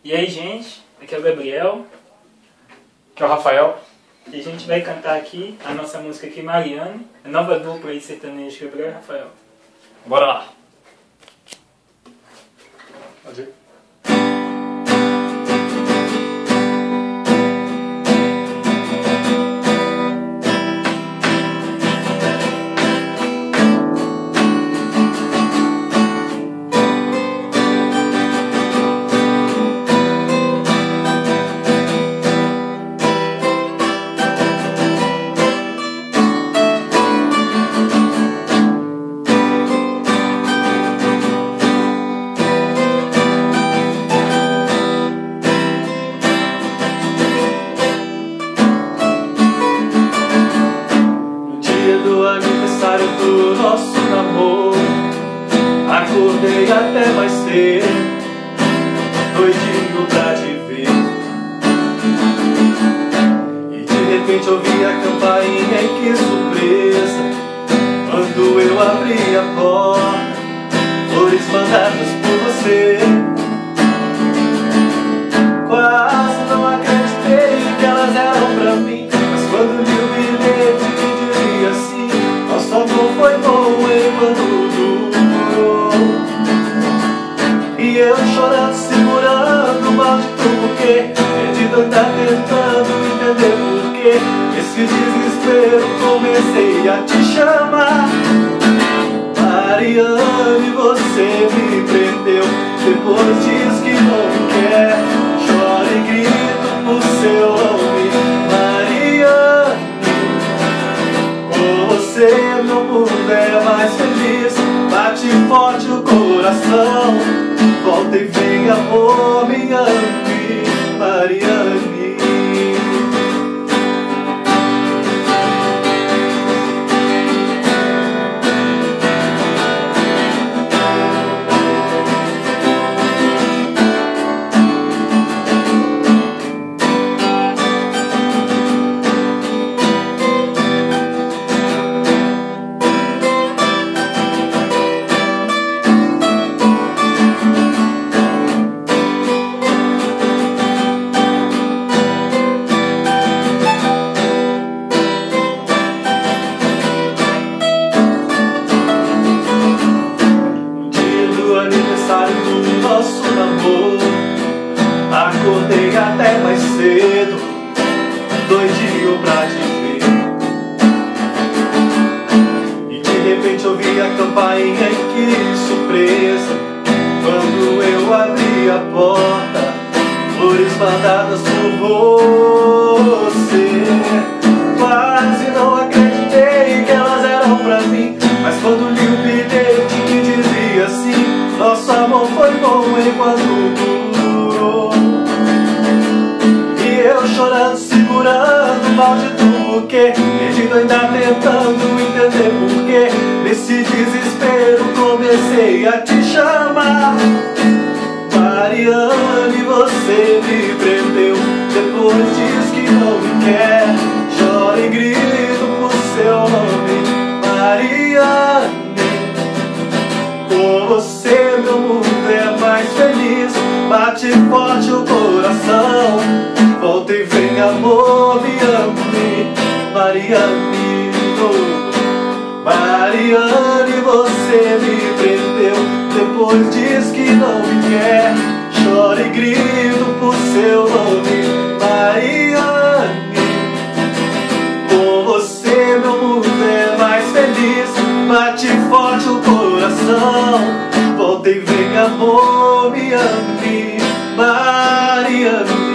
E aí, gente, aqui é o Gabriel. Que é o Rafael. E a gente vai cantar aqui a nossa música aqui, Mariane, a nova dupla aí sertaneja, Gabriel e Rafael. Bora lá. Pode ir. Aniversário do nosso namoro, acordei até mais cedo, doidinho pra te ver. E de repente ouvi a campainha e que surpresa, quando eu abri a porta, flores mandadas por você. Quase não acreditei que elas eram pra mim, mas quando li o bilhete que dizia assim: nosso amor foi bom enquanto durou. E eu chorando, segurando o balde do buquê, perdido andar tentando entender porquê. Nesse desespero comecei a te chamar. Mariane, você me prendeu, depois diz que não me quer. Choro e grito por seu nome, Mariane. Com você meu mundo é mais feliz. Bate forte o coração, volta e vem, amor, me ame, Mariane. Do nosso namoro, acordei até mais cedo, doidinho pra te ver. E de repente ouvi a campainha e que surpresa, quando eu abri a porta, flores mandadas por você. Quase não acreditei que elas eram pra mim, mas quando li o bilhete que dizia assim: nosso amor foi bom enquanto durou. E eu chorando, segurando o balde do buquê, perdido ainda tentando entender porquê. Nesse desespero comecei a te chamar. Mariane, você me prendeu, depois diz que não me quer. Choro e grito por seu nome, Mariane. Com você meu mundo é mais feliz. Bate forte o coração, volta e vem, amor, me ame, Mariane. Mariane, você me prendeu, depois diz que não me quer. Choro e grito por seu nome, Mariane. Com você meu mundo é mais feliz. Bate forte o coração, volta e vem, amor, me ame, Mariane.